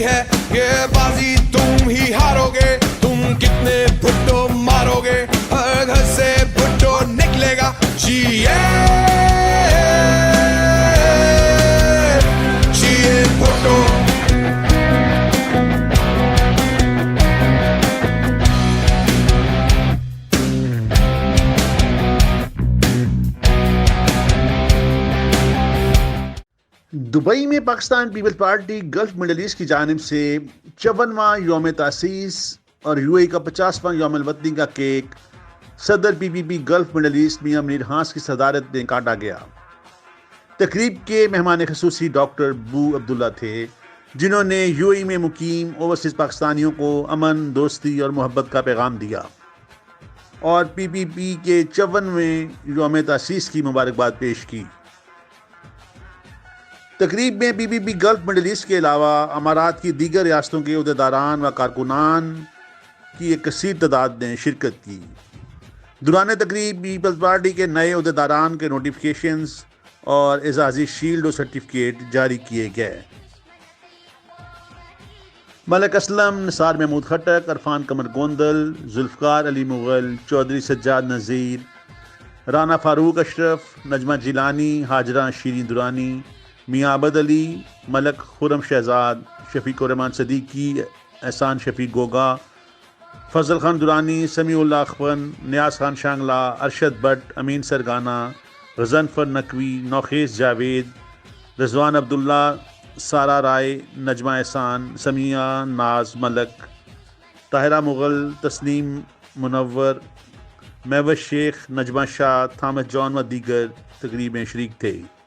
बाजी है ये बाजी तुम ही हारोगे तुम कितने भुट्टो मारोगे हर घर से भुट्टो निकलेगा जिए भुट्टो दुबई में Pakistan Peoples Party Gulf Middle East की जानिब से 54वां यौम तासीस और यूएई का 50वां यौम वतनी का केक सदर पीपीपी गल्फ मिडल ईस्ट मियां मुनीर हांस की सदारत में काटा गया। तकरीब के मेहमान खसूसी डॉक्टर बू अब्दुल्ला थे, जिन्होंने यूएई में मुकीम ओवरसीज़ पाकिस्तानियों को अमन, दोस्ती और मोहब्बत का पैगाम दिया और पीपीपी के 54वें यौम तासीस की मुबारकबाद पेश की। तकरीब में पीपीपी गल्फ मिडल ईस्ट के अलावा अमारात की दीगर रियासतों के अहदेदारान व कारकुनान की एक कसीर तादाद ने शिरकत की। दौरान तकरीब पीपल्स पार्टी के नए अहदेदारान के नोटिफिकेशंस और एजाज़ी शील्ड और सर्टिफिकेट जारी किए गए। मलिक असलम, निसार महमूद खटक, अरफान कमर गोंदल, जुल्फ़कार अली मुग़ल, चौधरी सज्जाद नज़ीर, राना फारूक अशरफ, नजमा जिलानी, हाजरा शीरीन दुरानी, मियाँ अबद अली, मलक खुरम शहजाद, शफीक रहमान सदीकी, एहसान शफीक गोगा, फजल खान दुरानी, समीउल्लाह अखवन, नियाज खान शांगला, अरशद भट्ट, अमीन सरगाना, गजनफर नकवी, नौखेज़ जावेद, रजवान अब्दुल्ला, सारा राय, नजमा एहसान, समिया नाज मलक, ताहिरा मुग़ल, तस्नीम मुनव्वर, महवज शेख, नजमा शाह, थामस जॉन व दीगर तकरीब में शरीक थे।